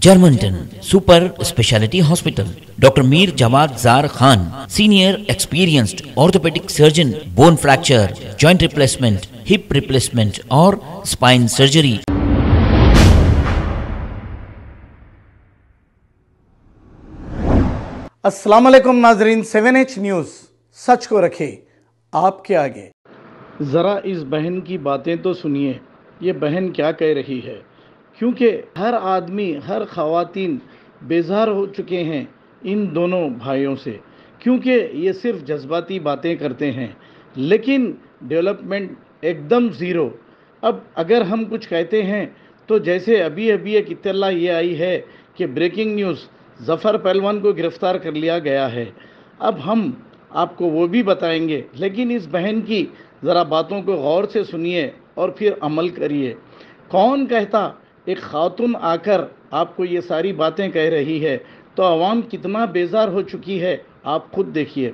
Germanton super speciality hospital, doctor Mir Jawad Jar Khan, senior experienced orthopaedic surgeon, bone fracture, joint replacement, hip replacement और spine surgery. अस्सलाम वालेकुम नाजरीन, 7H news सच को रखे आपके आगे। ज़रा इस बहन की बातें तो सुनिए, ये बहन क्या कह रही है। क्योंकि हर आदमी, हर ख़वातीन बेजार हो चुके हैं इन दोनों भाइयों से, क्योंकि ये सिर्फ जज्बाती बातें करते हैं लेकिन डेवलपमेंट एकदम ज़ीरो। अब अगर हम कुछ कहते हैं तो जैसे अभी अभी एक इत्तला ये आई है कि ब्रेकिंग न्यूज़, ज़फ़र पहलवान को गिरफ़्तार कर लिया गया है। अब हम आपको वो भी बताएंगे, लेकिन इस बहन की ज़रा बातों को गौर से सुनिए और फिर अमल करिए। कौन कहता एक ख़ातून आकर आपको ये सारी बातें कह रही है तो आवाम कितना बेजार हो चुकी है, आप खुद देखिए।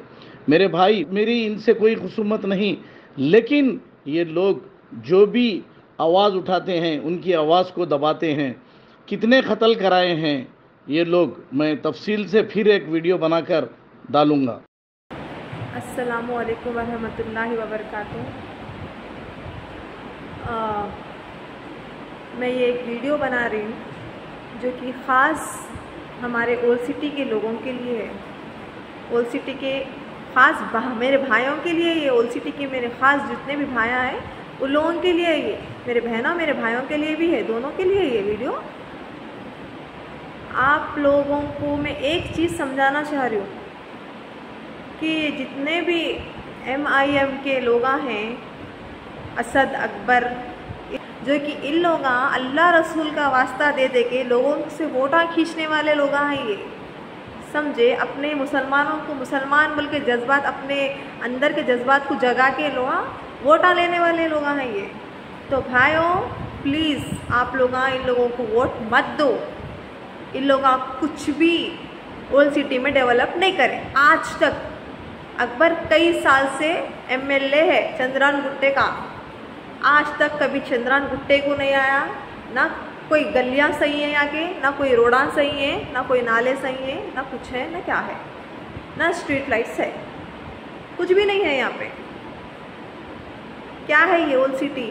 मेरे भाई, मेरी इनसे कोई खुसूमत नहीं, लेकिन ये लोग जो भी आवाज़ उठाते हैं उनकी आवाज़ को दबाते हैं। कितने कत्ल कराए हैं ये लोग, मैं तफसील से फिर एक वीडियो बनाकर डालूँगा। अस्सलामु अलैकुम वरहमतुल्लाहि वबरकातुहू। मैं ये एक वीडियो बना रही हूँ जो कि ख़ास हमारे ओल्ड सिटी के लोगों के लिए है। ओल्ड सिटी के ख़ास मेरे भाइयों के लिए, ये ओल्ड सिटी के मेरे ख़ास जितने भी भाइयाँ हैं उन लोगों के लिए, ये मेरे बहनों मेरे भाइयों के लिए भी है, दोनों के लिए ये वीडियो। आप लोगों को मैं एक चीज़ समझाना चाह रही हूँ कि जितने भी MIM के लोग हैं, असद अकबर, जो कि इन लोग अल्लाह रसूल का वास्ता दे दे के लोगों से वोटा खींचने वाले लोग हैं, ये समझे, अपने मुसलमानों को मुसलमान बोल के जज्बात, अपने अंदर के जज्बात को जगा के लोग वोटा लेने वाले लोग हैं ये। तो भाइयों प्लीज़ आप लोग इन लोगों को वोट मत दो। इन लोग कुछ भी ओल्ड सिटी में डेवलप नहीं करें। आज तक अकबर कई साल से MLA है चंद्रान गुट्टे का, आज तक कभी चंद्रान गुट्टे को नहीं आया, ना कोई गलियां सही है यहाँ के, ना कोई रोड़ा सही है, ना कोई नाले सही है, ना कुछ है, ना क्या है, ना स्ट्रीट लाइट्स है, कुछ भी नहीं है यहाँ पे। क्या है ये ओल्ड सिटी?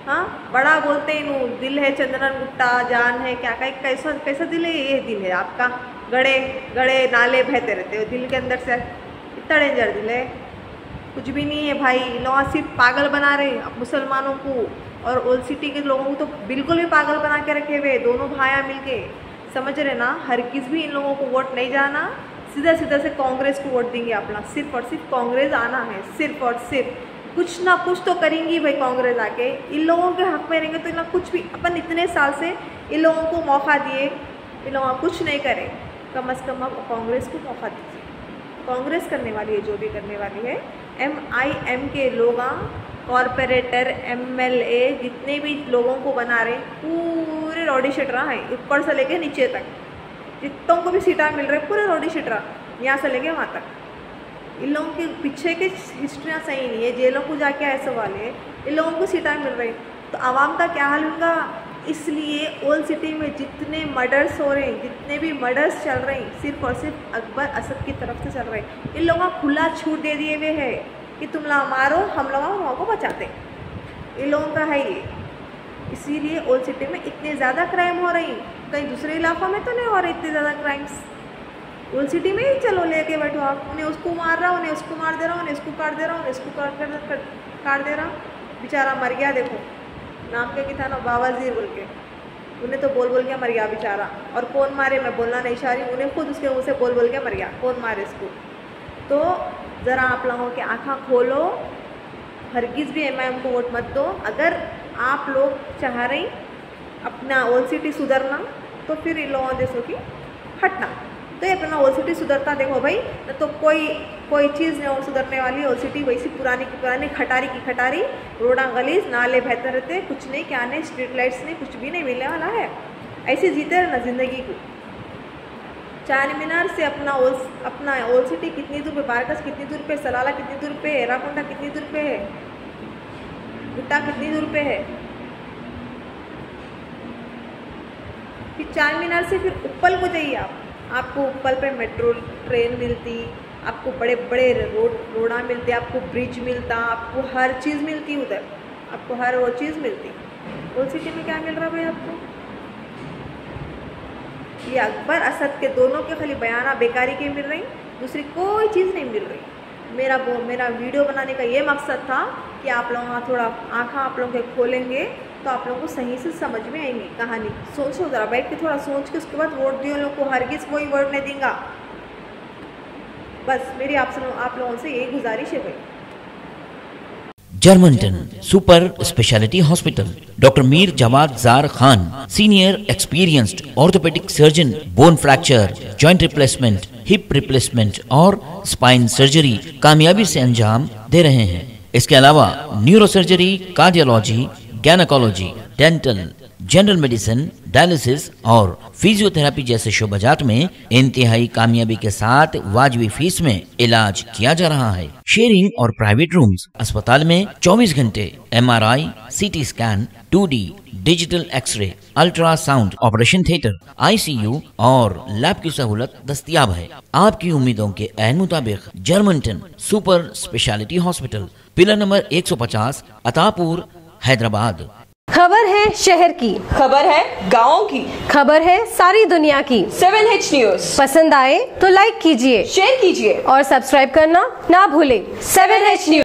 हाँ, बड़ा बोलते हैं इनू दिल है चंद्रान गुट्टा, जान है, क्या कैसा कैसा दिल है? ये दिल है आपका, गड़े गड़े नाले बहते रहते हो दिल के अंदर से, इतना डेंजर दिल है, कुछ भी नहीं है भाई। लोग सिर्फ पागल बना रहे अब मुसलमानों को, और ओल्ड सिटी के लोगों को तो बिल्कुल भी पागल बना के रखे हुए दोनों भाइयाँ मिलके, समझ रहे ना। हर किस भी इन लोगों को वोट नहीं जाना, सीधा सीधा से कांग्रेस को वोट देंगे अपना, सिर्फ और सिर्फ कांग्रेस आना है, सिर्फ और सिर्फ। कुछ ना कुछ तो करेंगी भाई कांग्रेस आके, इन लोगों के हक में रहेंगे तो इन लोग कुछ भी, अपन इतने साल से इन लोगों को मौका दिए, इन लोग कुछ नहीं करे, कम अज़ कम अब कांग्रेस को मौका दीजिए। कांग्रेस करने वाली है जो भी करने वाली है। MIM के लोग, कॉरपोरेटर, MLA, जितने भी लोगों को बना रहे पूरे रॉडी शीटरा हैं, ऊपर से लेके नीचे तक, जितनों को भी सीटा मिल रहे पूरे रॉडी शीटरा, यहाँ से लेके वहाँ तक। इन लोगों के पीछे के हिस्ट्रियाँ सही नहीं है, जेलों को जाके ऐसे वाले इन लोगों को सीटा मिल रही, तो आवाम का क्या हाल होगा। इसलिए ओल्ड सिटी में जितने मर्डर्स हो रहे हैं, जितने भी मर्डर्स चल रहे हैं, सिर्फ और सिर्फ अकबर असद की तरफ से चल रहे हैं। इन लोगों को खुला छूट दे दिए हुए है कि तुम लोग मारो, हम लोगों को बचाते, इन लोगों का है ये। इसीलिए ओल्ड सिटी में इतने ज़्यादा क्राइम हो रही, कहीं दूसरे इलाकों में तो नहीं हो रहे इतने ज़्यादा क्राइम्स, ओल्ड सिटी में ही चलो लेके बैठो आप। उन्हें उसको मार रहा, उन्हें उसको मार दे रहा, उन्हें इसको काट दे रहा, उन्हें इसको काट दे रहा, बेचारा मर गया। देखो नाम क्या था ना, बावाजीर बोल के, उन्हें तो बोल बोल के मर गया बेचारा। और कौन मारे मैं बोलना नहीं चाह रही, उन्हें खुद उसके मुँह से बोल बोल के मर गया, कौन मारे इसको। तो ज़रा आप लोगों की आँखें खोलो, हरगिज़ भी MIM को वोट मत दो। अगर आप लोग चाह रहे अपना ओल्ड सिटी सुधरना तो फिर इन लोगों जैसों की हटना, तो ये अपना ओल्ड सिटी सुधरता देखो भाई, न तो कोई चीज़ नहीं और सुधरने वाली। ओल्ड सिटी वैसी पुरानी की पुरानी, खटारी की खटारी, रोडा गलीज, नाले बहते रहते, कुछ नहीं, क्या नहीं, स्ट्रीट लाइट्स नहीं, कुछ भी नहीं मिलने वाला है। ऐसे जीते रहना ज़िंदगी को। चार मीनार से अपना ओल्ड सिटी कितनी दूर पे, बारकस कितनी दूर पे, सलाला कितनी दूर पे, एराकोंडा कितनी दूर पे है, गुट्टा कितनी दूर पे है, फिर चार मीनार से फिर उप्पल को जाइए आपको उप्पल पे मेट्रो ट्रेन मिलती, आपको बड़े बड़े रोड़ा मिलते, आपको ब्रिज मिलता, आपको हर चीज़ मिलती उधर, आपको हर वो चीज़ मिलती। ओल्ड सिटी में क्या मिल रहा भाई आपको? ये अकबर असद के दोनों के खाली बयाना बेकारी के मिल रही, दूसरी कोई चीज़ नहीं मिल रही। मेरा वीडियो बनाने का ये मकसद था कि आप लोग थोड़ा आँखें आप लोगों के खोलेंगे तो आप लोगों को सही से समझ में आएंगी कहानी। सोचो ज़रा बैठ के थोड़ा सोच के उसके बाद वोट दियो। लोग को हरगिज़ कोई वोट नहीं देंगे। बस मेरी आप लोगों से यही गुजारिश है भाई। जर्मनटन super speciality hospital, doctor Mir Jamat Jar Khan, senior experienced orthopaedic surgeon, bone fracture, joint replacement, hip replacement और स्पाइन सर्जरी कामयाबी से अंजाम दे रहे हैं। इसके अलावा neurosurgery, cardiology, gynaecology, dental, general medicine, dialysis और फिजियोथेरेपी जैसे शोबाजात में इंतहाई कामयाबी के साथ वाजबी फीस में इलाज किया जा रहा है। शेयरिंग और प्राइवेट रूम्स, अस्पताल में 24 घंटे MRI, CT scan, 2D digital x-ray, ultrasound, operation theatre, ICU और लैब की सहूलत दस्तयाब है। आपकी उम्मीदों के ऐन मुताबिक Germanten super speciality hospital, pillar number 150, Attapur, Hyderabad. खबर है शहर की, खबर है गाँव की, खबर है सारी दुनिया की। 7H न्यूज पसंद आए तो लाइक कीजिए, शेयर कीजिए और सब्सक्राइब करना ना भूलें। 7H news.